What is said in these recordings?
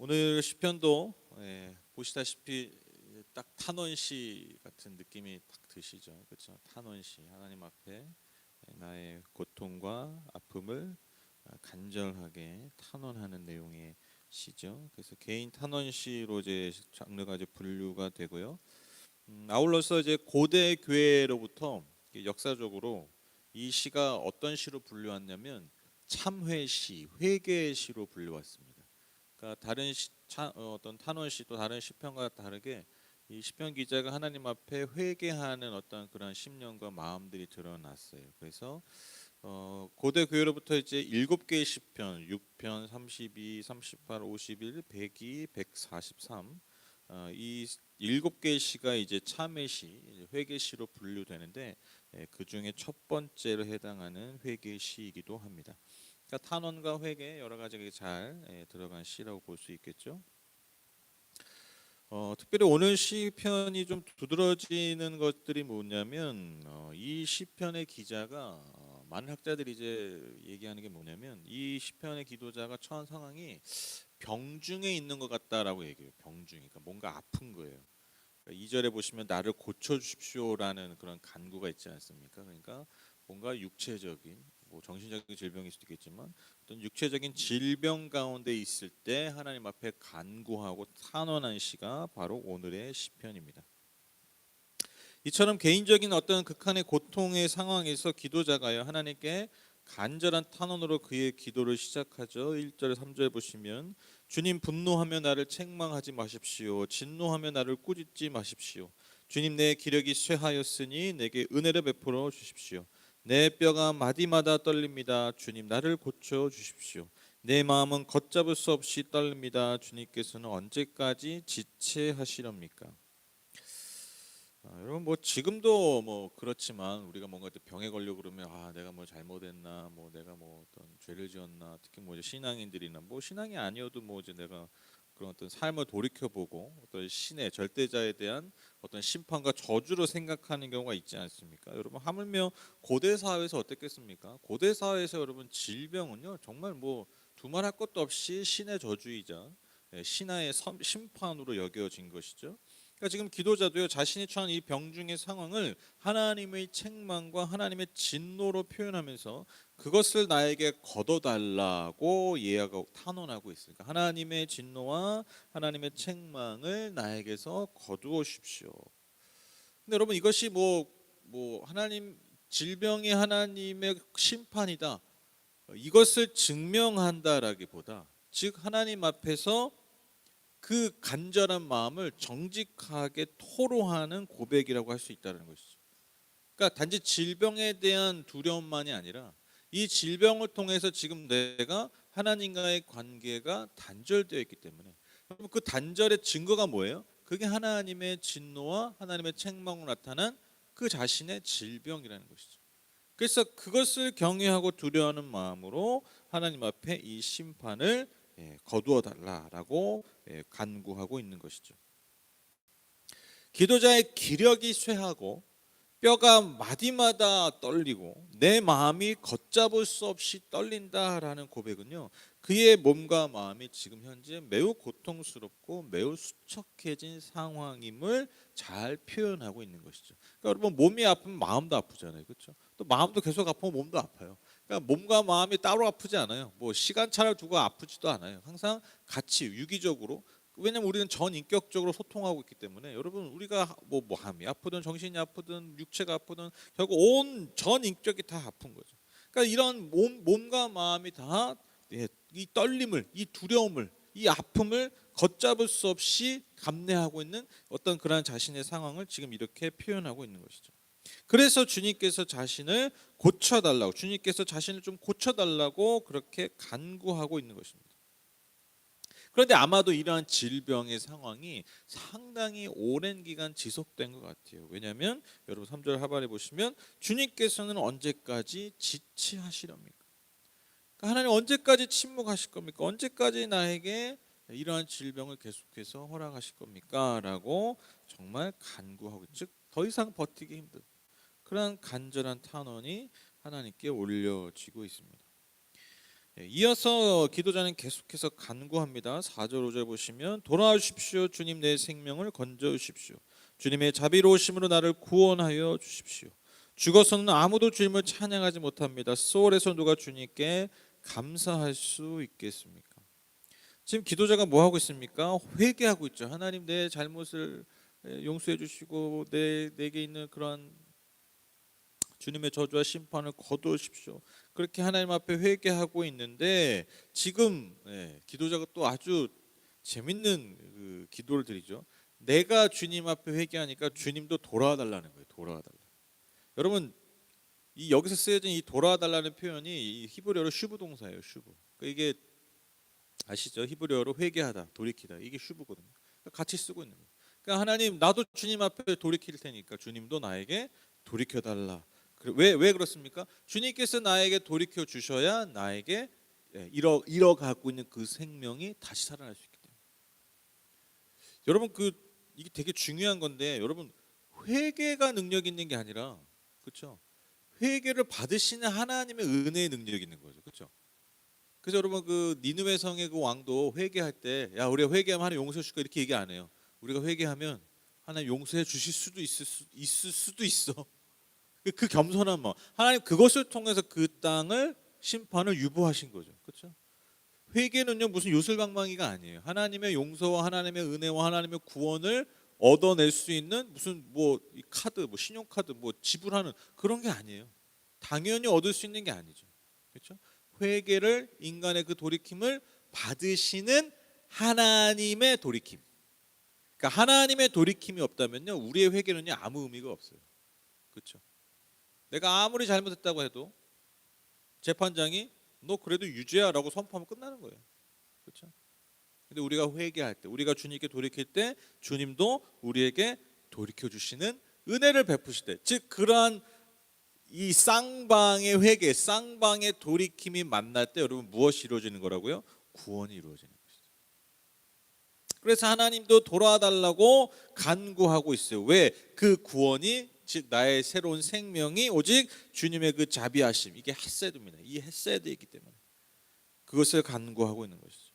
오늘 시편도 보시다시피 딱 탄원시 같은 느낌이 딱 드시죠, 그렇죠? 탄원시, 하나님 앞에 나의 고통과 아픔을 간절하게 탄원하는 내용의 시죠. 그래서 개인 탄원시로 이제 장르가 이제 분류가 되고요. 아울러서 이제 고대 교회로부터 역사적으로 이 시가 어떤 시로 불려왔냐면 참회시, 회개시로 불려왔습니다. 그러니까 다른 어떤 탄원시 또 다른 시편과 다르게 이 시편 기자가 하나님 앞에 회개하는 어떤 그런 심령과 마음들이 드러났어요. 그래서 고대 교회로부터 이제 7개의 시편, 6편, 32, 38, 51, 102, 143, 이 7개의 시가 이제 참회시, 회개시로 분류되는데 그 중에 첫 번째로 해당하는 회개시이기도 합니다. 그러니까 탄원과 회개 여러 가지가 잘 들어간 시라고 볼 수 있겠죠. 특별히 오늘 시편이 좀 두드러지는 것들이 뭐냐면 이 시편의 기자가 많은 학자들이 이제 얘기하는 게 뭐냐면 이 시편의 기도자가 처한 상황이 병중에 있는 것 같다라고 얘기해요. 병중, 그러니까 뭔가 아픈 거예요. 그러니까 2절에 보시면 나를 고쳐 주십시오라는 그런 간구가 있지 않습니까? 그러니까 뭔가 육체적인 뭐 정신적인 질병일 수도 있겠지만 어떤 육체적인 질병 가운데 있을 때 하나님 앞에 간구하고 탄원한 시가 바로 오늘의 시편입니다. 이처럼 개인적인 어떤 극한의 고통의 상황에서 기도자가요 하나님께 간절한 탄원으로 그의 기도를 시작하죠. 1절 3절 보시면 주님 분노하며 나를 책망하지 마십시오. 진노하며 나를 꾸짖지 마십시오. 주님 내 기력이 쇠하였으니 내게 은혜를 베풀어 주십시오. 내 뼈가 마디마다 떨립니다. 주님 나를 고쳐 주십시오. 내 마음은 걷잡을 수 없이 떨립니다. 주님께서는 언제까지 지체하시렵니까? 여러분 뭐 지금도 뭐 그렇지만 우리가 뭔가 병에 걸려 그러면 내가 뭐 잘못했나 뭐 내가 뭐 어떤 죄를 지었나 특히 뭐 이제 신앙인들이나 뭐 신앙이 아니어도 뭐 이제 내가 그런 어떤 삶을 돌이켜 보고 어떤 신의 절대자에 대한 어떤 심판과 저주로 생각하는 경우가 있지 않습니까? 여러분 하물며 고대 사회에서 어땠겠습니까? 고대 사회에서 여러분 질병은요 정말 뭐 두말할 것도 없이 신의 저주이자 신하의 심판으로 여겨진 것이죠. 그러니까 지금 기도자도요 자신이 처한 이 병중의 상황을 하나님의 책망과 하나님의 진노로 표현하면서 그것을 나에게 거둬달라고 예하고 탄원하고 있으니까 하나님의 진노와 하나님의 책망을 나에게서 거두어 주십시오. 근데 여러분 이것이 뭐 하나님 질병이 하나님의 심판이다 이것을 증명한다라기보다 즉 하나님 앞에서 그 간절한 마음을 정직하게 토로하는 고백이라고 할 수 있다는 것이죠. 그러니까 단지 질병에 대한 두려움만이 아니라 이 질병을 통해서 지금 내가 하나님과의 관계가 단절되어 있기 때문에 그 단절의 증거가 뭐예요? 그게 하나님의 진노와 하나님의 책망으로 나타난 그 자신의 질병이라는 것이죠. 그래서 그것을 경외하고 두려워하는 마음으로 하나님 앞에 이 심판을 거두어 달라라고 간구하고 있는 것이죠. 기도자의 기력이 쇠하고 뼈가 마디마다 떨리고 내 마음이 걷잡을 수 없이 떨린다라는 고백은요 그의 몸과 마음이 지금 현재 매우 고통스럽고 매우 수척해진 상황임을 잘 표현하고 있는 것이죠. 그러니까 여러분 몸이 아프면 마음도 아프잖아요, 그렇죠? 또 마음도 계속 아프면 몸도 아파요. 그러니까 몸과 마음이 따로 아프지 않아요. 뭐 시간차를 두고 아프지도 않아요. 항상 같이 유기적으로. 왜냐면 우리는 전인격적으로 소통하고 있기 때문에 여러분 우리가 뭐 마음이 아프든 정신이 아프든 육체가 아프든 결국 온 전인격이 다 아픈 거죠. 그러니까 이런 몸과 마음이 다 이 떨림을, 이 두려움을, 이 아픔을 걷잡을 수 없이 감내하고 있는 어떤 그런 자신의 상황을 지금 이렇게 표현하고 있는 것이죠. 그래서 주님께서 자신을 고쳐달라고, 주님께서 자신을 좀 고쳐달라고 그렇게 간구하고 있는 것입니다. 그런데 아마도 이러한 질병의 상황이 상당히 오랜 기간 지속된 것 같아요. 왜냐하면 여러분 3절 하반에 보시면 주님께서는 언제까지 지체하시렵니까? 그러니까 하나님 언제까지 침묵하실 겁니까? 언제까지 나에게 이러한 질병을 계속해서 허락하실 겁니까? 라고 정말 간구하고 즉 더 이상 버티기 힘든 그런 간절한 탄원이 하나님께 올려지고 있습니다. 이어서 기도자는 계속해서 간구합니다. 4절 5절 보시면 돌아와 주십시오. 주님 내 생명을 건져 주십시오. 주님의 자비로우심으로 나를 구원하여 주십시오. 죽어서는 아무도 주님을 찬양하지 못합니다. 소울에서 누가 주님께 감사할 수 있겠습니까? 지금 기도자가 뭐 하고 있습니까? 회개하고 있죠. 하나님 내 잘못을 용서해 주시고 내게 있는 그러한 주님의 저주와 심판을 거두십시오. 그렇게 하나님 앞에 회개하고 있는데 지금 기도자가 또 아주 재밌는 그 기도를 드리죠. 내가 주님 앞에 회개하니까 주님도 돌아와 달라는 거예요. 돌아와 달라. 여러분 이 여기서 쓰여진 이 돌아와 달라는 표현이 이 히브리어로 슈브 동사예요. 슈브. 그러니까 이게 아시죠? 히브리어로 회개하다, 돌이키다. 이게 슈브거든요. 그러니까 같이 쓰고 있는 거예요. 그러니까 하나님 나도 주님 앞에 돌이킬 테니까 주님도 나에게 돌이켜 달라. 왜 그렇습니까? 주님께서 나에게 돌이켜 주셔야 나에게 잃어가고 있는 그 생명이 다시 살아날 수 있기 때문에. 여러분 이게 되게 중요한 건데 여러분 회개가 능력 있는 게 아니라 그렇죠? 회개를 받으시는 하나님의 은혜의 능력이 있는 거죠. 그렇죠? 그래서 여러분 그 니느웨 성의 그 왕도 회개할 때 야 우리가 회개하면 하나님 용서해 줄까 이렇게 얘기 안 해요. 우리가 회개하면 하나님 용서해 주실 수도 있을 수도 있어. 그 겸손한 마음. 하나님 그것을 통해서 그 땅을 심판을 유보하신 거죠. 그렇죠? 회개는요 무슨 요술방망이가 아니에요. 하나님의 용서와 하나님의 은혜와 하나님의 구원을 얻어낼 수 있는 무슨 뭐 카드, 뭐 신용카드, 뭐 지불하는 그런 게 아니에요. 당연히 얻을 수 있는 게 아니죠. 그렇죠? 회개를 인간의 그 돌이킴을 받으시는 하나님의 돌이킴. 그러니까 하나님의 돌이킴이 없다면요 우리의 회개는요 아무 의미가 없어요. 그렇죠? 내가 아무리 잘못했다고 해도 재판장이 너 그래도 유죄야라고 선포하면 끝나는 거예요. 그렇죠? 근데 우리가 회개할 때, 우리가 주님께 돌이킬 때 주님도 우리에게 돌이켜 주시는 은혜를 베푸실 때, 즉 그러한 이 쌍방의 회개, 쌍방의 돌이킴이 만날 때 여러분 무엇이 이루어지는 거라고요? 구원이 이루어지는 것이죠. 그래서 하나님도 돌아와 달라고 간구하고 있어요. 왜? 그 구원이 즉 나의 새로운 생명이 오직 주님의 그 자비하심, 이게 헤세드입니다. 이 헤세드이기 때문에 그것을 간구하고 있는 것이죠.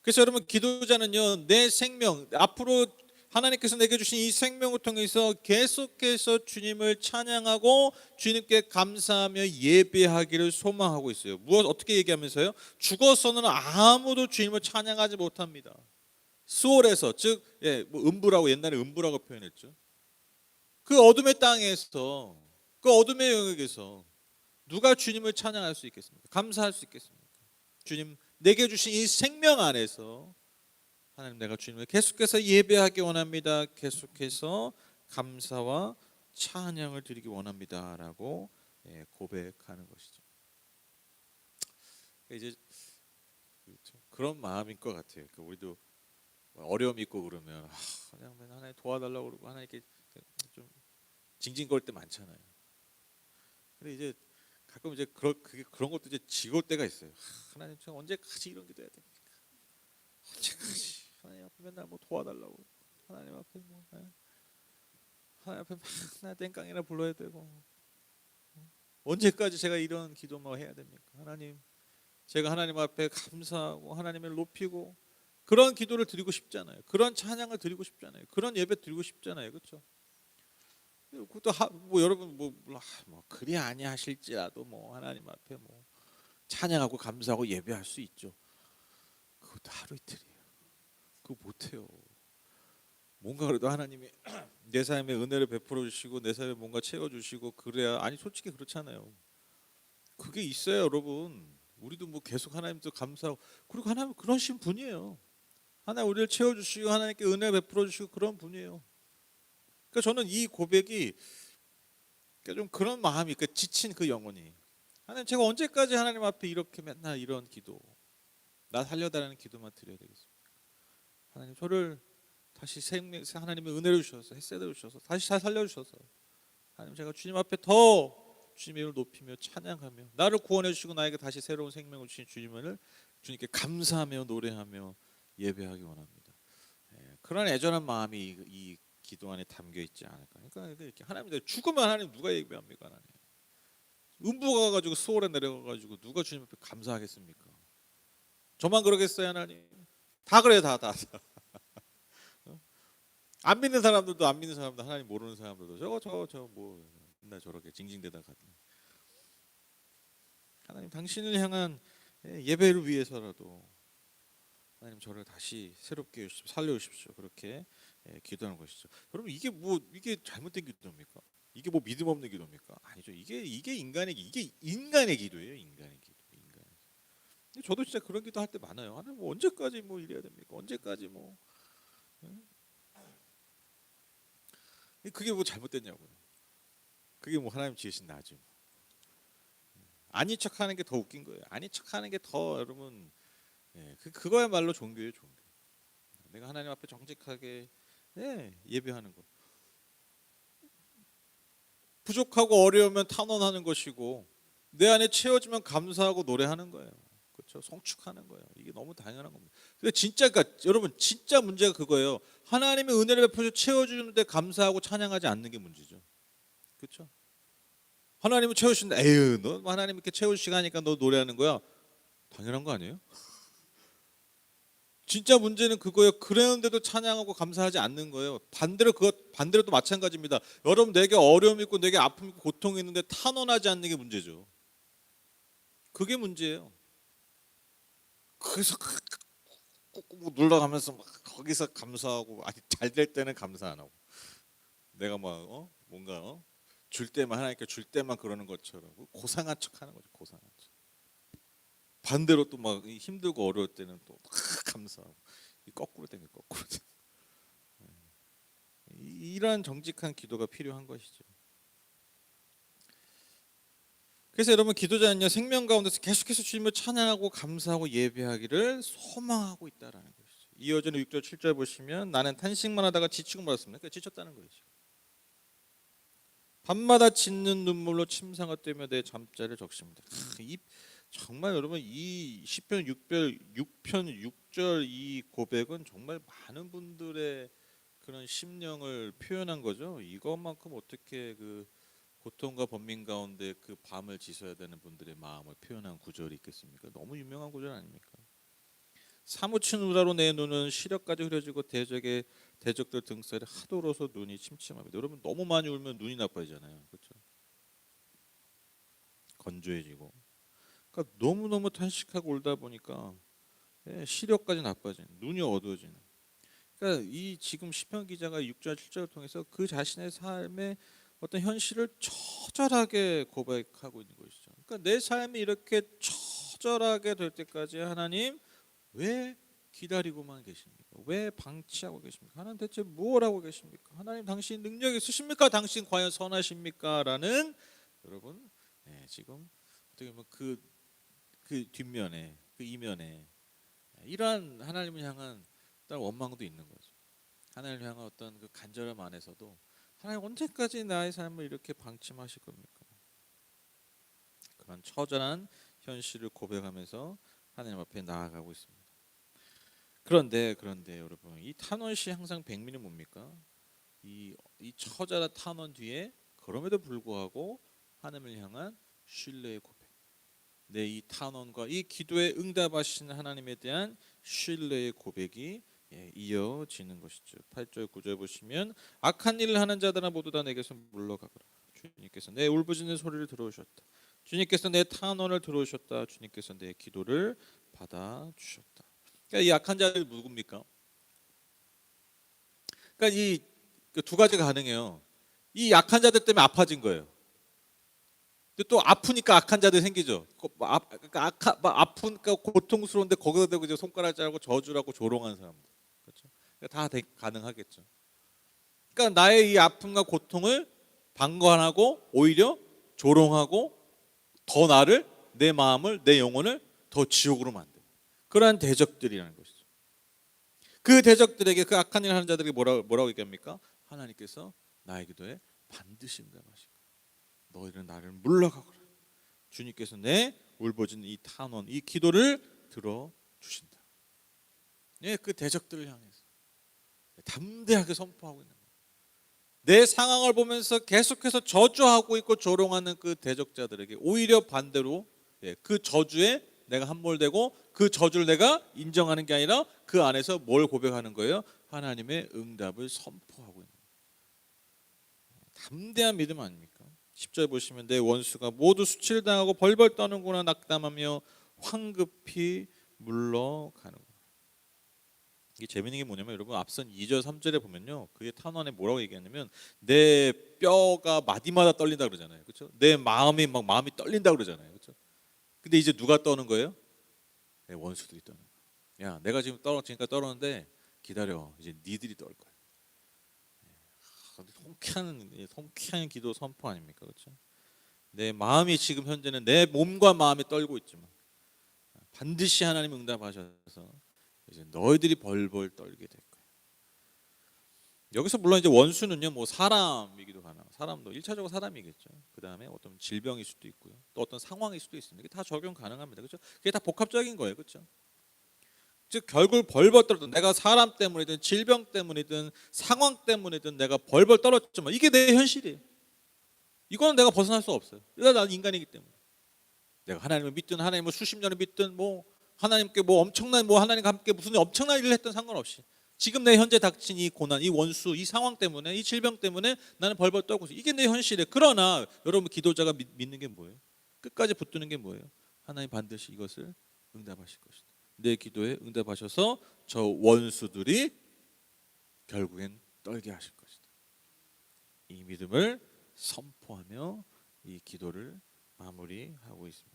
그래서 여러분 기도자는요 내 생명 앞으로 하나님께서 내게 주신 이 생명을 통해서 계속해서 주님을 찬양하고 주님께 감사하며 예배하기를 소망하고 있어요. 어떻게 얘기하면서요? 죽어서는 아무도 주님을 찬양하지 못합니다. 수월에서 즉 뭐 음부라고 옛날에 음부라고 표현했죠. 그 어둠의 땅에서 그 어둠의 영역에서 누가 주님을 찬양할 수 있겠습니까? 감사할 수 있겠습니까? 주님 내게 주신 이 생명 안에서 하나님 내가 주님을 계속해서 예배하기 원합니다. 계속해서 감사와 찬양을 드리기 원합니다라고 고백하는 것이죠. 이제 그런 마음인 것 같아요. 우리도 어려움이 있고 그러면 그냥 하나님 도와달라고 그러고 하나님께 좀 징징거릴 때 많잖아요. 근데 이제 가끔 이제 그런 것도 이제 지겨울 때가 있어요. 하나님 제가 언제까지 이런 기도해야 됩니까? 언제까지 하나님 앞에 맨날 뭐 도와달라고 하나님 앞에 하나님 앞에 맨날 땡깡이나 불러야 되고 언제까지 제가 이런 기도만 해야 됩니까? 하나님 제가 하나님 앞에 감사하고 하나님을 높이고 그런 기도를 드리고 싶잖아요. 그런 찬양을 드리고 싶잖아요. 그런 예배 드리고 싶잖아요. 그렇죠? 그것도 뭐 여러분 뭐 그리 아니하실지라도 뭐 하나님 앞에 뭐 찬양하고 감사하고 예배할 수 있죠. 그것도 하루 이틀이에요. 그거 못해요. 뭔가 그래도 하나님이 내 삶에 은혜를 베풀어 주시고 내 삶에 뭔가 채워 주시고 그래야 아니 솔직히 그렇잖아요. 그게 있어요, 여러분. 우리도 뭐 계속 하나님도 감사하고 그리고 하나님 그러신 분이에요. 하나님 우리를 채워 주시고 하나님께 은혜 베풀어 주시고 그런 분이에요. 그러니까 저는 이 고백이 좀 그런 마음이 지친 그 영혼이 하나님 제가 언제까지 하나님 앞에 이렇게 맨날 이런 기도 나 살려달라는 기도만 드려야 되겠습니까? 하나님 저를 다시 하나님의 은혜를 주셔서 햇새를 주셔서 다시 잘 살려주셔서 하나님 제가 주님 앞에 더 주님의 이름을 높이며 찬양하며 나를 구원해 주시고 나에게 다시 새로운 생명을 주신 주님을 주님께 감사하며 노래하며 예배하기 원합니다. 그런 애절한 마음이 이 기도 안에 담겨 있지 않을까. 그러니까 이렇게 하나님 죽으면 하나님 누가 예배합니까? 하나님 음부가 가가지고 수월에 내려가가지고 누가 주님 앞에 감사하겠습니까? 저만 그러겠어요 하나님? 다 그래요 다. 안 믿는 사람들도 안 믿는 사람들 하나님 모르는 사람들도 저거 뭐 맨날 저렇게 징징대다 가더니 하나님 당신을 향한 예배를 위해서라도 하나님 저를 다시 새롭게 살려주십시오. 그렇게 기도하는 것이죠. 여러분 이게 잘못된 기도입니까? 이게 뭐 믿음 없는 기도입니까? 아니죠. 이게 인간의 기도예요. 인간의 기도. 저도 진짜 그런 기도 할 때 많아요. 하나님 뭐 언제까지 뭐 이래야 됩니까? 언제까지 뭐 그게 뭐 잘못됐냐고요. 그게 뭐 하나님 지으신 나죠. 아닌 척하는 게 더 웃긴 거예요. 아닌 척하는 게 더 여러분 그거야말로 종교예요, 종교. 내가 하나님 앞에 정직하게 예배하는 거. 부족하고 어려우면 탄원하는 것이고 내 안에 채워지면 감사하고 노래하는 거예요. 그렇죠? 송축하는 거예요. 이게 너무 당연한 겁니다. 근데 진짜 그러니까 여러분 진짜 문제가 그거예요. 하나님의 은혜를 베풀어 채워주는데 감사하고 찬양하지 않는 게 문제죠. 그렇죠? 하나님은 채우신다. 에휴, 너 하나님 이렇게 채우시니까 너 노래하는 거야. 당연한 거 아니에요? 진짜 문제는 그거예요. 그랬는데도 찬양하고 감사하지 않는 거예요. 반대로 또 마찬가지입니다. 여러분 내게 어려움 있고 내게 아픔 있고 고통이 있는데 탄원하지 않는 게 문제죠. 그게 문제예요. 그래서 꾹꾹 눌러가면서 막 거기서 감사하고 아니 잘 될 때는 감사 안 하고 내가 막 뭔가 줄 때만 하나님께 줄 때만 그러는 것처럼 고상한 척하는 거죠. 고상한 척. 반대로 또 막 힘들고 어려울 때는 또 감사하고 거꾸로 된 게 거꾸로 된. 이러한 정직한 기도가 필요한 것이죠. 그래서 여러분 기도자는요 생명 가운데서 계속해서 주님을 찬양하고 감사하고 예배하기를 소망하고 있다라는 것이죠. 이어지는 6절 7절 보시면 나는 탄식만 하다가 지치고 말았습니다. 그러니까 지쳤다는 거죠. 밤마다 짖는 눈물로 침상을 떼며 내 잠자리를 적십니다. 정말 여러분 이 시편 6편 6절 이 고백은 정말 많은 분들의 그런 심령을 표현한 거죠. 이것만큼 어떻게 그 고통과 번민 가운데 그 밤을 지새야 되는 분들의 마음을 표현한 구절이 있겠습니까? 너무 유명한 구절 아닙니까? 사무친 우라로 내 눈은 시력까지 흐려지고 대적들 등살이 하도 울어서 눈이 침침합니다. 여러분 너무 많이 울면 눈이 나빠지잖아요. 그렇죠? 건조해지고. 그러니까 너무너무 탄식하고 울다 보니까 시력까지 나빠지는, 눈이 어두워지는. 그러니까 이 지금 시편 기자가 6절 7절을 통해서 그 자신의 삶의 어떤 현실을 처절하게 고백하고 있는 것이죠. 그러니까 내 삶이 이렇게 처절하게 될 때까지 하나님 왜 기다리고만 계십니까? 왜 방치하고 계십니까? 하나님 대체 무엇 하고 계십니까? 하나님 당신 능력이 있으십니까? 당신 과연 선하십니까? 라는 여러분 지금 어떻게 보면 그 뒷면에 그 이면에 이러한 하나님을 향한 어떤 원망도 있는 거죠. 하나님을 향한 어떤 그 간절함 안에서도 하나님 언제까지 나의 삶을 이렇게 방침하실 겁니까? 그런 처절한 현실을 고백하면서 하나님 앞에 나아가고 있습니다. 그런데 여러분 이 탄원시 항상 백미는 뭡니까? 이 처절한 탄원 뒤에 그럼에도 불구하고 하나님을 향한 신뢰의 고백. 내 이 탄원과 이 기도에 응답하시는 하나님에 대한 신뢰의 고백이 이어지는 것이죠. 8절 9절 보시면 악한 일을 하는 자들아 모두 다 내게서 물러가거라. 주님께서 내 울부짖는 소리를 들어오셨다. 주님께서 내 탄원을 들어오셨다. 주님께서 내 기도를 받아주셨다. 그러니까 이 악한 자들 누굽니까? 그러니까 이 두 가지가 가능해요. 이 약한 자들 때문에 아파진 거예요. 근데 또 아프니까 악한 자들 생기죠. 그러니까 아프니까 고통스러운데 거기다 대고 이제 손가락 자르고 저주라고 조롱하는 사람들. 그렇죠? 그러니까 다 가능하겠죠. 그러니까 나의 이 아픔과 고통을 방관하고 오히려 조롱하고 더 나를 내 마음을 내 영혼을 더 지옥으로 만드는 그러한 대적들이라는 것이죠. 그 대적들에게 그 악한 일을 하는 자들에게 뭐라고 얘기합니까? 하나님께서 나의 기도에 반드시 응답하실 거야. 너희는 나를 물러가거라. 주님께서 내 울부짖는 이 탄원, 이 기도를 들어주신다. 그 대적들을 향해서 담대하게 선포하고 있는 거예요. 내 상황을 보면서 계속해서 저주하고 있고 조롱하는 그 대적자들에게 오히려 반대로 그 저주에 내가 함몰되고 그 저주를 내가 인정하는 게 아니라 그 안에서 뭘 고백하는 거예요? 하나님의 응답을 선포하고 있는 거예요. 담대한 믿음 아닙니까? 10절 보시면 내 원수가 모두 수치를 당하고 벌벌 떠는구나 낙담하며 황급히 물러가는 거예요. 이게 재밌는 게 뭐냐면 여러분 앞선 2절 3절에 보면요, 그게 탄원에 뭐라고 얘기하냐면 내 뼈가 마디마다 떨린다 그러잖아요, 그렇죠? 내 마음이 떨린다 그러잖아요, 그렇죠? 근데 이제 누가 떠는 거예요? 내 원수들이 떠는 거예요. 야, 내가 지금 지금까지 떨었는데 기다려, 이제 니들이 떨 거야. 통쾌한 기도 선포 아닙니까, 그렇죠? 내 마음이 지금 현재는 내 몸과 마음이 떨고 있지만 반드시 하나님 응답하셔서 이제 너희들이 벌벌 떨게 될 거예요. 여기서 물론 이제 원수는요, 뭐 사람이기도 하나, 사람도 1차적으로 사람이겠죠. 그 다음에 어떤 질병일 수도 있고요, 또 어떤 상황일 수도 있습니다. 이게 다 적용 가능합니다, 그렇죠? 그게 다 복합적인 거예요, 그렇죠? 즉 결국 벌벌 떨었던, 내가 사람 때문이든 질병 때문이든 상황 때문이든 내가 벌벌 떨었지만 이게 내 현실이에요. 이거는 내가 벗어날 수 없어요. 이거 나는 인간이기 때문에. 내가 하나님을 믿든 하나님을 수십 년을 믿든 뭐 하나님께 뭐 엄청난 뭐 하나님과 함께 무슨 엄청난 일을 했든 상관없이 지금 내 현재 닥친 이 고난, 이 원수, 이 상황 때문에, 이 질병 때문에 나는 벌벌 떨고 있어요. 이게 내 현실이에요. 그러나 여러분 기도자가 믿는 게 뭐예요? 끝까지 붙드는 게 뭐예요? 하나님 반드시 이것을 응답하실 것이다. 내 기도에 응답하셔서 저 원수들이 결국엔 떨게 하실 것이다. 이 믿음을 선포하며 이 기도를 마무리하고 있습니다.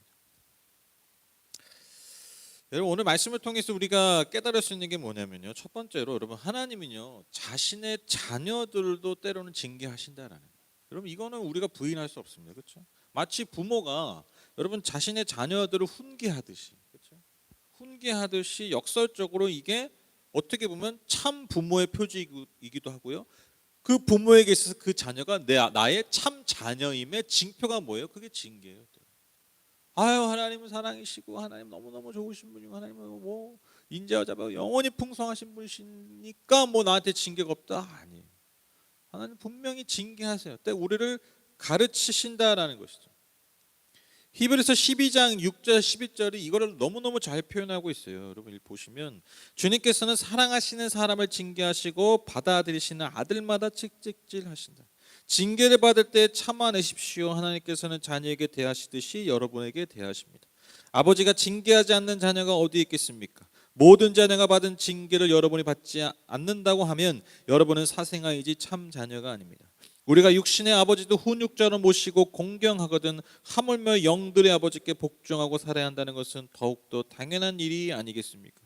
여러분 오늘 말씀을 통해서 우리가 깨달을 수 있는 게 뭐냐면요, 첫 번째로 여러분 하나님은요 자신의 자녀들도 때로는 징계하신다라는 거예요. 여러분 이거는 우리가 부인할 수 없습니다, 그렇죠? 마치 부모가 여러분 자신의 자녀들을 훈계하듯이, 그렇죠? 훈계하듯이 역설적으로 이게 어떻게 보면 참 부모의 표지이기도 하고요, 그 부모에게 있어서 그 자녀가 나의 참 자녀임의 징표가 뭐예요? 그게 징계예요. 아유, 하나님은 사랑이시고 하나님 너무너무 좋으신 분이고 하나님은 뭐 인자와 자비가 영원히 풍성하신 분이시니까 뭐 나한테 징계가 없다. 아니에요. 하나님 분명히 징계하세요. 때 우리를 가르치신다라는 것이죠. 히브리서 12장 6절 11절이 이거를 너무너무 잘 표현하고 있어요. 여러분 보시면 주님께서는 사랑하시는 사람을 징계하시고 받아들이시는 아들마다 찍찍질하신다. 징계를 받을 때 참아내십시오. 하나님께서는 자녀에게 대하시듯이 여러분에게 대하십니다. 아버지가 징계하지 않는 자녀가 어디 있겠습니까? 모든 자녀가 받은 징계를 여러분이 받지 않는다고 하면 여러분은 사생아이지 참 자녀가 아닙니다. 우리가 육신의 아버지도 훈육자로 모시고 공경하거든 하물며 영들의 아버지께 복종하고 살아야 한다는 것은 더욱더 당연한 일이 아니겠습니까?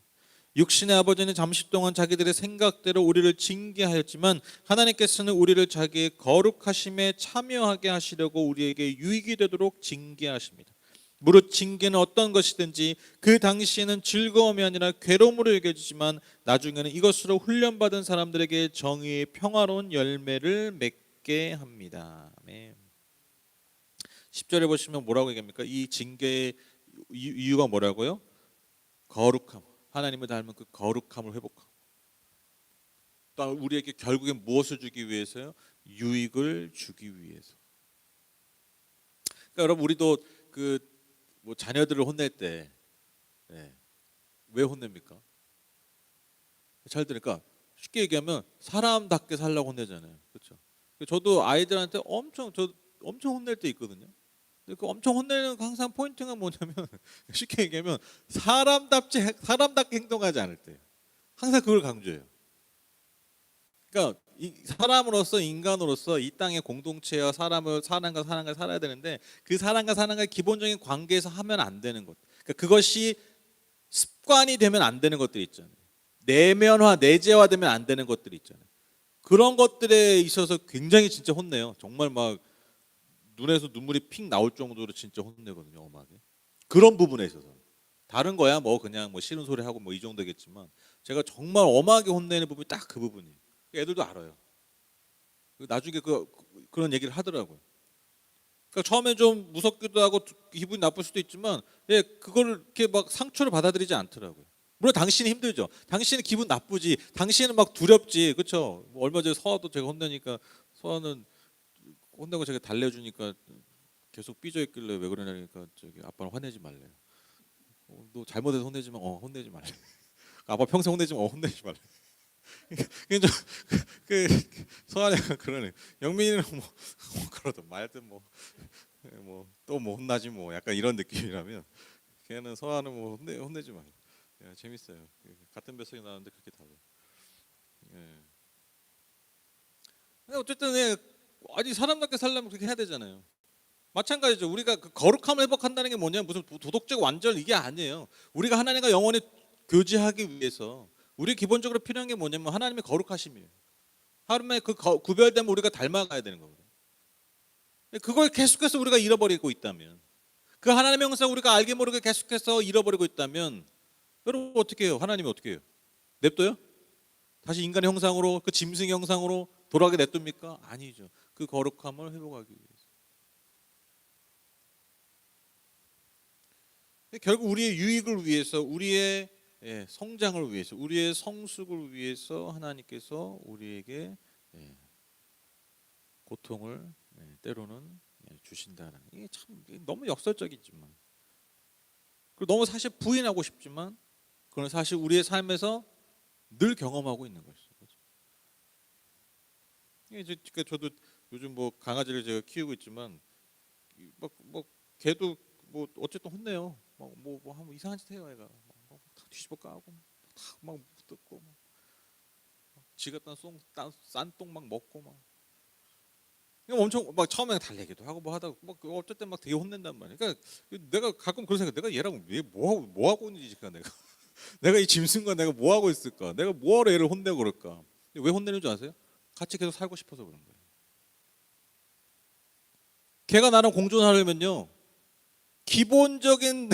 육신의 아버지는 잠시 동안 자기들의 생각대로 우리를 징계하였지만 하나님께서는 우리를 자기의 거룩하심에 참여하게 하시려고 우리에게 유익이 되도록 징계하십니다. 무릇 징계는 어떤 것이든지 그 당시에는 즐거움이 아니라 괴로움으로 여겨지지만 나중에는 이것으로 훈련받은 사람들에게 정의의 평화로운 열매를 맺게 합니다. 아멘. 10절에 보시면 뭐라고 얘기합니까? 이 징계의 이유가 뭐라고요? 거룩함. 하나님을 닮은 그 거룩함을 회복하고, 또 우리에게 결국엔 무엇을 주기 위해서요? 유익을 주기 위해서. 그러니까 여러분 우리도 그 뭐 자녀들을 혼낼 때 왜 혼냅니까? 잘 들으니까 쉽게 얘기하면 사람답게 살라고 혼내잖아요, 그렇죠? 저도 아이들한테 엄청 혼낼 때 있거든요. 그 엄청 혼내는 항상 포인트가 뭐냐면 쉽게 얘기하면 사람답게 행동하지 않을 때 항상 그걸 강조해요. 그러니까 사람으로서, 인간으로서 이 땅의 공동체와 사람과 살아야 되는데 그 사람과의 기본적인 관계에서 하면 안 되는 것, 그러니까 그것이 습관이 되면 안 되는 것들이 있잖아요. 내재화되면 안 되는 것들이 있잖아요. 그런 것들에 있어서 굉장히 진짜 혼내요. 정말 막 눈에서 눈물이 픽 나올 정도로 진짜 혼내거든요, 엄하게. 그런 부분에 있어서. 다른 거야 뭐 그냥 뭐 싫은 소리 하고 뭐 이 정도겠지만 제가 정말 엄하게 혼내는 부분이 딱 그 부분이에요. 애들도 알아요. 나중에 그런 얘기를 하더라고요. 그러니까 처음에 좀 무섭기도 하고 기분이 나쁠 수도 있지만 그걸 이렇게 막 상처를 받아들이지 않더라고요. 물론 당신이 힘들죠. 당신은 기분 나쁘지. 당신은 막 두렵지, 그렇죠? 뭐 얼마 전에 서아도 제가 혼내니까 소아는 혼내고 제가 달래주니까 계속 삐져 있길래 왜 그러냐니까 저기 아빠는 화내지 말래요. 너 잘못해서 혼내지만 혼내지 말래. 아빠 평생 혼내지만 혼내지 말래. 그게 좀그 소아가 그러네. 영민이는 뭐 그러든 말든 또 뭐 혼나지 뭐 약간 이런 느낌이라면 걔는 소아는 뭐 혼내지 말래. 야, 재밌어요. 같은 뱃속에 나왔는데 그렇게 달라. 예. 어쨌든 아니 사람답게 살려면 그렇게 해야 되잖아요. 마찬가지죠. 우리가 그 거룩함을 회복한다는 게 뭐냐면 무슨 도덕적 완전 이게 아니에요. 우리가 하나님과 영원히 교제하기 위해서 우리 기본적으로 필요한 게 뭐냐면 하나님의 거룩하심이에요. 하나님의 그 구별되면 우리가 닮아가야 되는 거거든요. 그걸 계속해서 우리가 잃어버리고 있다면, 그 하나님의 형상 우리가 알게 모르게 계속해서 잃어버리고 있다면, 여러분 어떻게 해요? 하나님이 어떻게 해요? 냅둬요? 다시 인간의 형상으로, 그 짐승의 형상으로 돌아가게 냅둡니까? 아니죠. 그 거룩함을 회복하기 위해서. 결국 우리의 유익을 위해서, 우리의 성장을 위해서, 우리의 성숙을 위해서 하나님께서 우리에게 고통을 때로는 주신다는, 이게 참 너무 역설적이지만, 그리고 너무 사실 부인하고 싶지만, 그건 사실 우리의 삶에서 늘 경험하고 있는 것이죠. 그러니까 저도 요즘 뭐 강아지를 제가 키우고 있지만 뭐 걔도 뭐 어쨌든 혼내요. 뭐 한번 이상한 짓 해요. 애가 다 뒤집어 까고 막 뜯고 지가 싼 똥 막 먹고 막 엄청 막 처음에 달래기도 하고 뭐 하다가 어쨌든 막 되게 혼낸단 말이야. 그러니까 내가 가끔 그런 생각, 내가 얘랑 뭐 하고 있는지 내가 내가 이 짐승과 내가 뭐 하고 있을까? 내가 뭐하러 얘를 혼내고 그럴까? 왜 혼내는 줄 아세요? 같이 계속 살고 싶어서 그런 거예요. 걔가 나랑 공존하려면요, 기본적인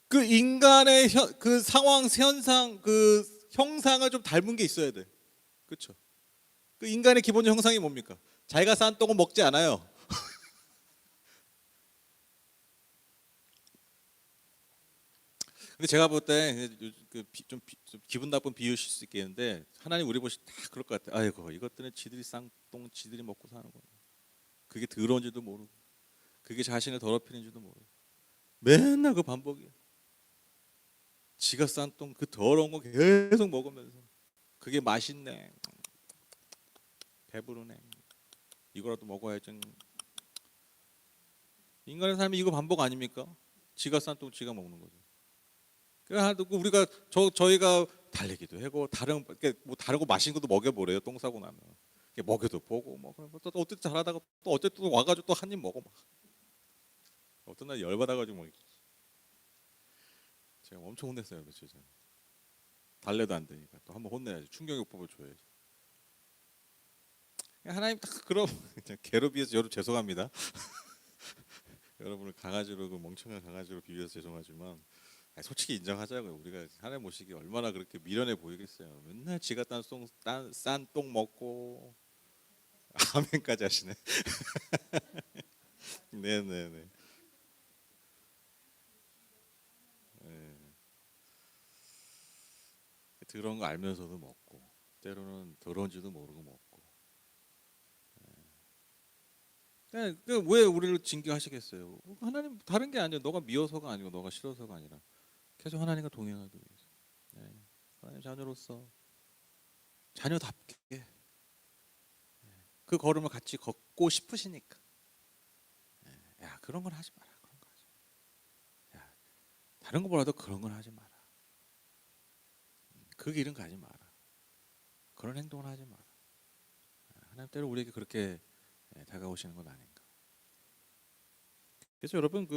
그 인간의 그 상황, 현상, 그 형상을 좀 닮은 게 있어야 돼. 그렇죠? 그 인간의 기본 형상이 뭡니까? 자기가 싼 똥은 먹지 않아요. 근데 제가 볼 때 좀 기분 나쁜 비유실 수 있겠는데, 하나님 우리 보시 다 그럴 것 같아요. 아이고 이것들은 지들이 싼 똥 지들이 먹고 사는 거야. 그게 더러운지도 모르고, 그게 자신을 더럽히는지도 모르고, 맨날 그 반복이에요. 지가 싼 똥 그 더러운 거 계속 먹으면서 그게 맛있네, 배부르네, 이거라도 먹어야지. 인간의 삶이 이거 반복 아닙니까? 지가 싼 똥 지가 먹는 거죠. 그래서 우리가 저희가 달래기도 하고 뭐 다른 거 맛있는 것도 먹여보래요. 똥 싸고 나면 먹여도 보고 또 어쨌든 잘하다가 또 어쨌든 와가지고 또 한 입 먹어 막. 어떤 날 열받아가지고 제가 엄청 혼냈어요 며칠 전에. 달래도 안 되니까 또 한번 혼내야지. 충격요법을 줘야지. 하나님 딱 그럼 개로 비해서 여러분 죄송합니다. 여러분을 강아지로, 그 멍청한 강아지로 비교해서 죄송하지만 솔직히 인정하자고요. 우리가 하나님 모시기 얼마나 그렇게 미련해 보이겠어요. 맨날 지가 싼 똥 먹고 아멘까지 하시네. 네네네. 네. 더러운 거 알면서도 먹고, 때로는 더러운지도 모르고 먹고. 왜 우리를 징계하시겠어요? 하나님 다른 게 아니에요. 너가 미워서가 아니고 너가 싫어서가 아니라 계속 하나님과 동행하기 위해서. 네. 하나님 자녀로서 자녀답게 그 걸음을 같이 걷고 싶으시니까. 야 그런 건 하지 마라. 그런 거 하지 마. 야 다른 거보다도 그런 건 하지 마라. 그 길은 가지 마라. 그런 행동을 하지 마라. 하나님 때로 우리에게 그렇게 다가오시는 건 아닌가. 그래서 여러분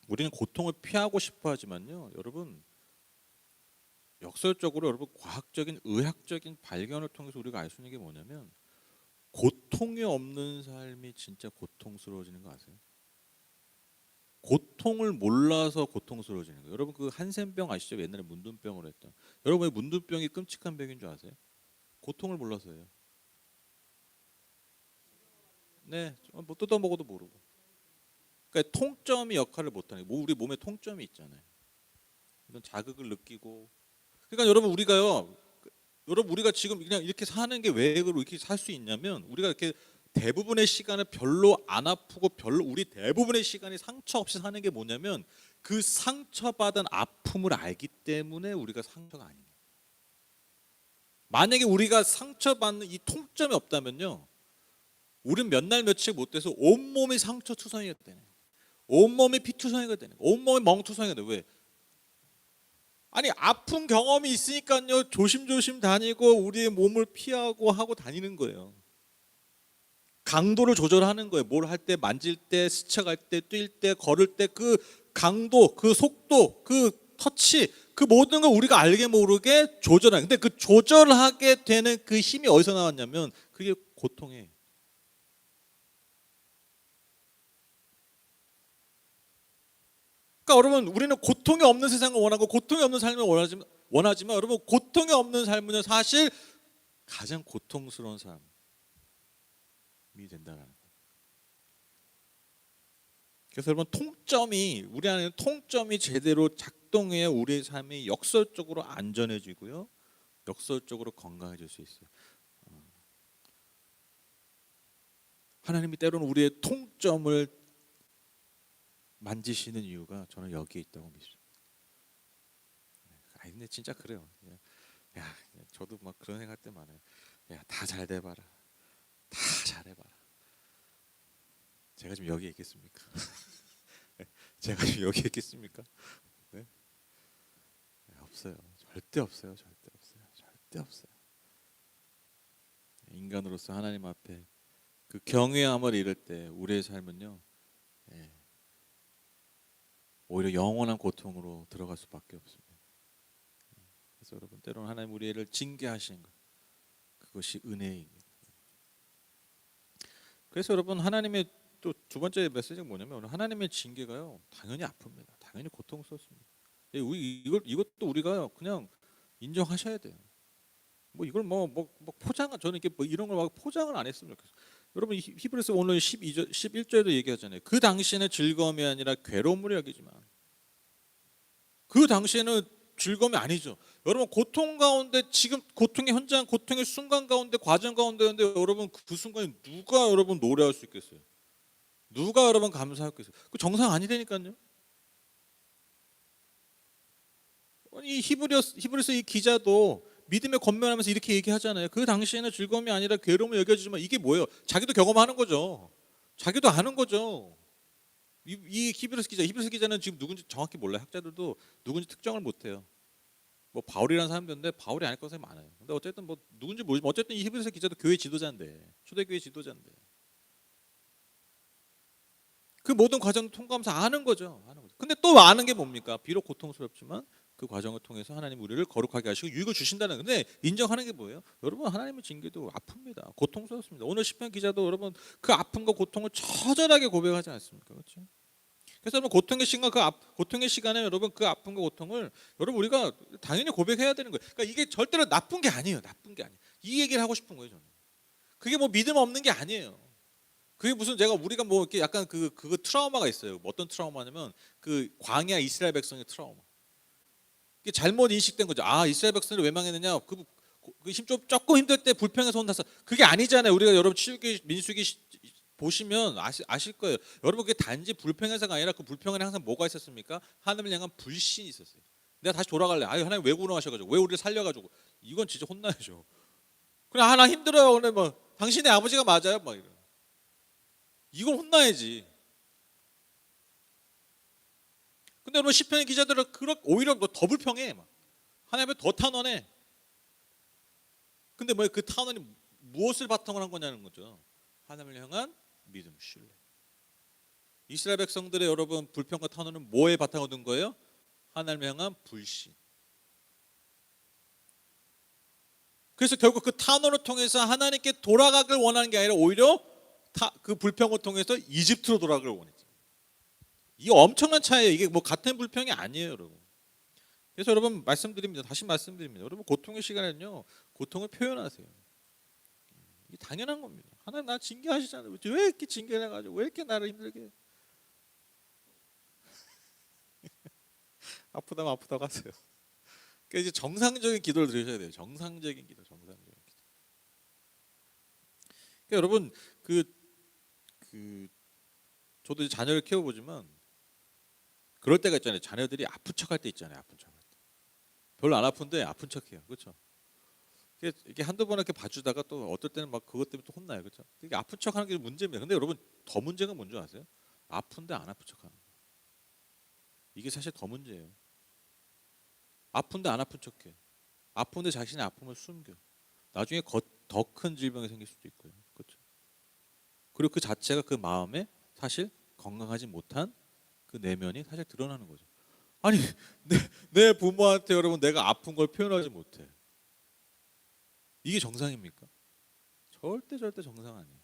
우리는 고통을 피하고 싶어 하지만요, 여러분 역설적으로 여러분 과학적인 의학적인 발견을 통해서 우리가 알 수 있는 게 뭐냐면, 고통이 없는 삶이 진짜 고통스러워지는 거 아세요? 고통을 몰라서 고통스러워지는 거예요. 여러분 그 한센병 아시죠? 옛날에 문둥병으로 했던. 여러분 왜 문둥병이 끔찍한 병인 줄 아세요? 고통을 몰라서예요. 네, 뭐 뜯어 먹어도 모르고. 그러니까 통점이 역할을 못하는 거예요. 우리 몸에 통점이 있잖아요. 이런 자극을 느끼고. 그러니까 여러분 우리가요, 여러분 우리가 지금 그냥 이렇게 사는 게 왜 이렇게 살 수 있냐면 우리가 이렇게 대부분의 시간을 별로 안 아프고 별로 우리 대부분의 시간이 상처 없이 사는 게 뭐냐면 그 상처받은 아픔을 알기 때문에 우리가 상처가 아니에요. 만약에 우리가 상처받는 이 통점이 없다면요, 우린 몇 날 며칠 못 돼서 온몸이 상처투성이가 되네. 온몸이 피투성이가 되네. 온몸이 멍투성이가 돼. 왜? 아니 아픈 경험이 있으니까요 조심조심 다니고 우리의 몸을 피하고 하고 다니는 거예요. 강도를 조절하는 거예요. 뭘 할 때, 만질 때, 스쳐갈 때, 뛸 때, 걸을 때 그 강도, 그 속도, 그 터치, 그 모든 걸 우리가 알게 모르게 조절하는. 근데 그 조절하게 되는 그 힘이 어디서 나왔냐면 그게 고통이에요. 그러니까 여러분 우리는 고통이 없는 세상을 원하고 고통이 없는 삶을 원하지만 여러분 고통이 없는 삶은 사실 가장 고통스러운 삶이 된다는 거예요. 그래서 여러분 통점이 우리 안에 통점이 제대로 작동해야 우리의 삶이 역설적으로 안전해지고요, 역설적으로 건강해질 수 있어요. 하나님이 때로는 우리의 통점을 만지시는 이유가 저는 여기에 있다고 믿습니다. 아 근데 진짜 그래요. 야, 저도 막 그런 생각 때 많아요. 야, 다 잘 돼봐라. 다 잘해봐라. 제가 지금 여기에 있겠습니까? 제가 지금 여기에 있겠습니까? 네? 없어요. 절대 없어요. 절대 없어요. 절대 없어요. 인간으로서 하나님 앞에 그 경외함을 잃을 때 우리의 삶은요, 예, 오히려 영원한 고통으로 들어갈 수밖에 없습니다. 그래서 여러분 때로는 하나님 우리를 징계하시는 것, 그것이 은혜입니다. 그래서 여러분 하나님의 또 두 번째 메시지가 뭐냐면 하나님의 징계가요 당연히 아픕니다. 당연히 고통스럽습니다. 이것도 우리가 그냥 인정하셔야 돼요. 뭐 이걸 뭐 포장 저는 이게 뭐 이런 걸 막 포장을 안 했으면 좋겠어요. 여러분 히브리서 오늘 12절 11절에도 얘기하잖아요. 그 당시에는 즐거움이 아니라 괴로움을 여기지만 그 당시에는 즐거움이 아니죠. 여러분 고통 가운데 지금 고통의 현장, 고통의 순간 가운데 과정 가운데인데 여러분 그 순간에 누가 여러분 노래할 수 있겠어요? 누가 여러분 감사했겠어요? 그 정상 아니라니까요. 이 히브리서 이 기자도 믿음의 권면하면서 이렇게 얘기하잖아요. 그 당시에는 즐거움이 아니라 괴로움을 여겨지지만 이게 뭐예요? 자기도 경험하는 거죠. 자기도 아는 거죠. 이 히브리서 기자는 지금 누군지 정확히 몰라요. 학자들도 누군지 특정을 못해요. 뭐 바울이라는 사람들인데 바울이 아닐 것이 많아요. 근데 어쨌든 뭐 누군지 모르지만 어쨌든 이 히브리서 기자도 교회 지도자인데, 초대교회 지도자인데 그 모든 과정을 통과하면서 아는 거죠. 아는 거죠. 근데 또 아는 게 뭡니까? 비록 고통스럽지만 그 과정을 통해서 하나님 우리를 거룩하게 하시고 유익을 주신다는. 근데 인정하는 게 뭐예요? 여러분 하나님의 징계도 아픕니다. 고통스럽습니다. 오늘 시편 기자도 여러분 그 아픔과 고통을 처절하게 고백하지 않습니까? 그렇죠? 그래서 여러분 고통의 시간 고통의 시간에 여러분 그 아픔과 고통을 여러분 우리가 당연히 고백해야 되는 거예요. 그러니까 이게 절대로 나쁜 게 아니에요. 나쁜 게 아니에요. 이 얘기를 하고 싶은 거예요, 저는. 그게 뭐 믿음 없는 게 아니에요. 그게 무슨 우리가 뭐 이렇게 약간 그거 트라우마가 있어요. 어떤 트라우마냐면 그 광야 이스라엘 백성의 트라우마. 이게 잘못 인식된 거죠. 아 이스라엘 백성을 왜 망했느냐? 조금 힘들 때 불평해서 혼나서 그게 아니잖아요. 우리가 여러분 출애굽기 민수기 보시면 아실 거예요. 여러분 그게 단지 불평해서가 아니라 그 불평에는 항상 뭐가 있었습니까? 하나님을 향한 불신이 있었어요. 내가 다시 돌아갈래. 아유 하나님 왜 구원하셔가지고 왜 우리를 살려가지고 이건 진짜 혼나야죠. 그냥 하나 힘들어요. 오늘 뭐 당신의 아버지가 맞아요. 막 이런. 이걸 혼나야지. 근데 여러분 시편 기자들은 오히려 더 불평해. 막. 하나님을 더 탄원해. 근데 뭐 그 탄원이 무엇을 바탕으로 한 거냐는 거죠. 하나님을 향한 믿음, 신뢰. 이스라엘 백성들의 여러분 불평과 탄원은 뭐에 바탕으로 둔 거예요? 하나님을 향한 불신. 그래서 결국 그 탄원을 통해서 하나님께 돌아가길 원하는 게 아니라 오히려 그 불평을 통해서 이집트로 돌아가길 원했죠. 이 엄청난 차이예요. 이게 뭐 같은 불평이 아니에요, 여러분. 그래서 여러분 말씀드립니다. 다시 말씀드립니다. 여러분 고통의 시간에는요, 고통을 표현하세요. 이게 당연한 겁니다. 하나님 나 징계하시잖아요. 왜 이렇게 징계를 해가지고 왜 이렇게 나를 힘들게 해? 아프다면 아프다고 하세요. 그러니까 이제 정상적인 기도를 드리셔야 돼요. 정상적인 기도, 정상적인 기도. 그러니까 여러분 그 저도 이제 자녀를 키워보지만 그럴 때가 있잖아요. 자녀들이 아픈 척할 때 있잖아요. 아픈 척할 때. 별로 안 아픈데 아픈 척해요. 그렇죠? 이게 한두 번 이렇게 봐주다가 또 어떨 때는 막 그것 때문에 또 혼나요. 그렇죠? 이게 아픈 척하는 게 문제입니다. 근데 여러분 더 문제가 뭔지 아세요? 아픈데 안 아픈 척하는 거. 이게 사실 더 문제예요. 아픈데 안 아픈 척해. 아픈데 자신의 아픔을 숨겨. 나중에 더 큰 질병이 생길 수도 있고요. 그렇죠? 그리고 그 자체가 그 마음에 사실 건강하지 못한 그 내면이 사실 드러나는 거죠. 아니 내 부모한테 여러분 내가 아픈 걸 표현하지 못해. 이게 정상입니까? 절대 정상 아니에요.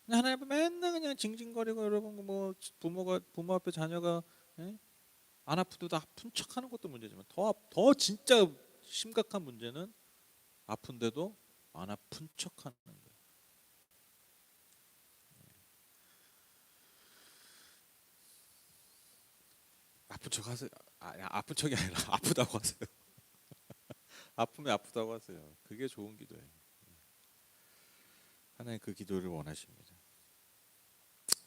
그냥 하나님 앞에 맨날 그냥 징징거리고 여러분 뭐 부모 앞에 자녀가 예? 안 아프도 아픈 척하는 것도 문제지만 더 진짜 심각한 문제는 아픈데도 안 아픈 척하는 거예요. 아픈 척 하세요. 아픈 척이 아니라 아프다고 하세요. 아프면 아프다고 하세요. 그게 좋은 기도예요. 하나님 그 기도를 원하십니다.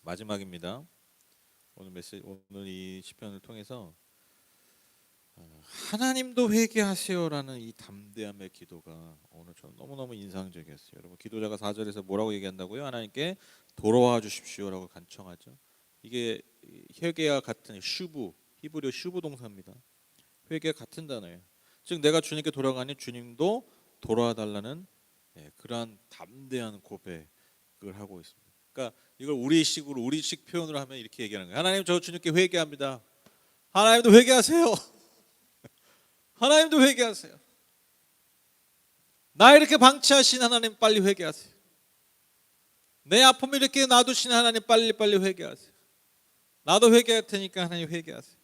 마지막입니다. 오늘 이 시편을 통해서 하나님도 회개하세요라는 이 담대함의 기도가 오늘 저는 너무너무 인상적이었어요. 여러분 기도자가 4절에서 뭐라고 얘기한다고요? 하나님께 돌아와 주십시오라고 간청하죠. 이게 회개와 같은 슈브, 히브리어 슈브 동사입니다. 회개와 같은 단어예요. 즉 내가 주님께 돌아가니 주님도 돌아와 달라는 그러한 담대한 고백을 하고 있습니다. 그러니까 이걸 우리식 표현으로 하면 이렇게 얘기하는 거예요. 하나님 저 주님께 회개합니다. 하나님도 회개하세요. 하나님도 회개하세요. 나 이렇게 방치하신 하나님 빨리 회개하세요. 내 아픔을 이렇게 놔두신 하나님 빨리 회개하세요. 나도 회개할 테니까 하나님 회개하세요.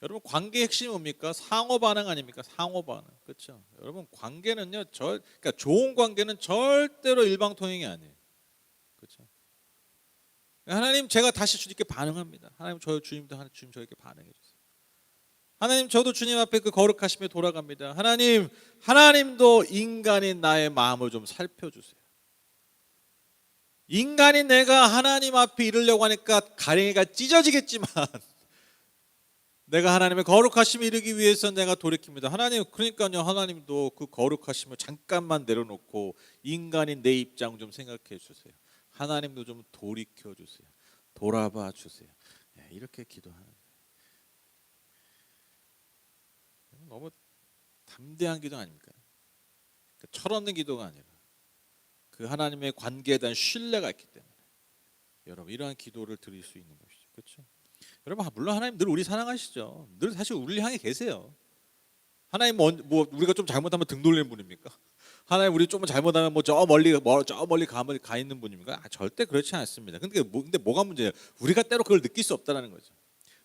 여러분 관계의 핵심이 뭡니까? 상호 반응 아닙니까? 상호 반응. 그렇죠? 여러분 관계는요. 그러니까 좋은 관계는 절대로 일방통행이 아니에요. 그렇죠? 하나님 제가 다시 주님께 반응합니다. 하나님 주님 저에게 반응해 주세요. 하나님 저도 주님 앞에 그 거룩하심에 돌아갑니다. 하나님도 인간인 나의 마음을 좀 살펴주세요. 인간인 내가 하나님 앞에 이르려고 하니까 가랭이가 찢어지겠지만 내가 하나님의 거룩하심에 이르기 위해서 내가 돌이킵니다. 하나님 그러니까요. 하나님도 그 거룩하심을 잠깐만 내려놓고 인간인 내 입장 좀 생각해 주세요. 하나님도 좀 돌이켜 주세요. 돌아봐 주세요. 이렇게 기도하는 거예요. 너무 담대한 기도 아닙니까? 철없는 기도가 아니라 그 하나님의 관계에 대한 신뢰가 있기 때문에 여러분 이러한 기도를 드릴 수 있는 것이죠. 그렇죠? 여러분 물론 하나님 늘 우리 사랑하시죠. 늘 사실 우리를 향해 계세요. 하나님 뭐 우리가 좀 잘못하면 등 돌리는 분입니까? 하나님 우리 조금 잘못하면 저 멀리 가 있는 분입니까? 절대 그렇지 않습니다. 근데 뭐가 문제예요? 우리가 때로 그걸 느낄 수 없다라는 거죠.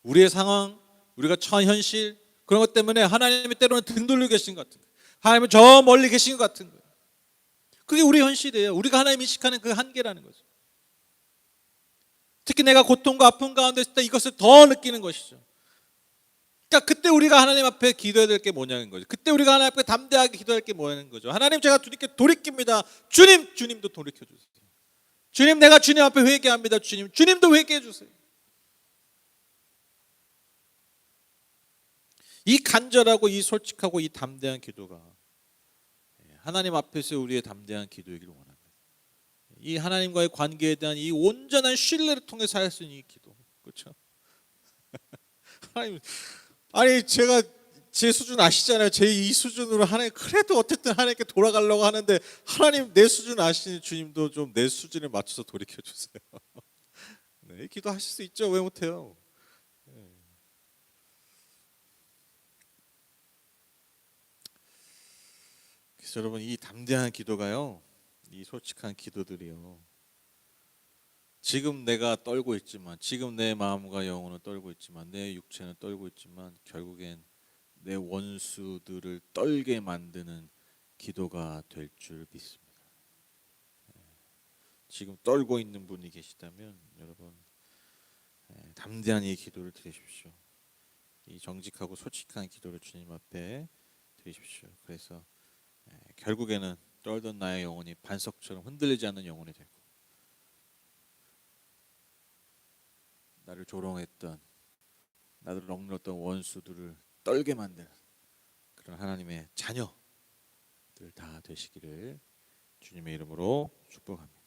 우리의 상황, 우리가 처한 현실 그런 것 때문에 하나님이 때로는 등 돌리고 계신 것 같은 거예요. 하나님은 저 멀리 계신 것 같은 거예요. 그게 우리 현실이에요. 우리가 하나님 인식하는 그 한계라는 거죠. 특히 내가 고통과 아픔 가운데 있을 때 이것을 더 느끼는 것이죠. 그러니까 그때 우리가 하나님 앞에 기도해야 될 게 뭐냐는 거죠. 그때 우리가 하나님 앞에 담대하게 기도할 게 뭐냐는 거죠. 하나님 제가 주님께 돌이킵니다. 주님도 돌이켜 주세요. 주님 내가 주님 앞에 회개합니다. 주님도 회개해 주세요. 이 간절하고 이 솔직하고 이 담대한 기도가 하나님 앞에서 우리의 담대한 기도이기를 원합니다. 이 하나님과의 관계에 대한 이 온전한 신뢰를 통해서 할 수 있는 이 기도. 그렇죠? 하나님 아니 제가 제 수준 아시잖아요. 제 이 수준으로 하나님 그래도 어쨌든 하나님께 돌아가려고 하는데 하나님 내 수준 아시는 주님도 좀 내 수준에 맞춰서 돌이켜 주세요. 네, 기도하실 수 있죠. 왜 못해요? 네. 그래서 여러분 이 담대한 기도가요. 이 솔직한 기도들이요. 지금 내가 떨고 있지만 지금 내 마음과 영혼은 떨고 있지만 내 육체는 떨고 있지만 결국엔 내 원수들을 떨게 만드는 기도가 될 줄 믿습니다. 지금 떨고 있는 분이 계시다면 여러분 담대한 이 기도를 드리십시오. 이 정직하고 솔직한 기도를 주님 앞에 드리십시오. 그래서 결국에는 떨던 나의 영혼이 반석처럼 흔들리지 않는 영혼이 되고 나를 조롱했던 나를 억눌렀던 원수들을 떨게 만든 그런 하나님의 자녀들 다 되시기를 주님의 이름으로 축복합니다.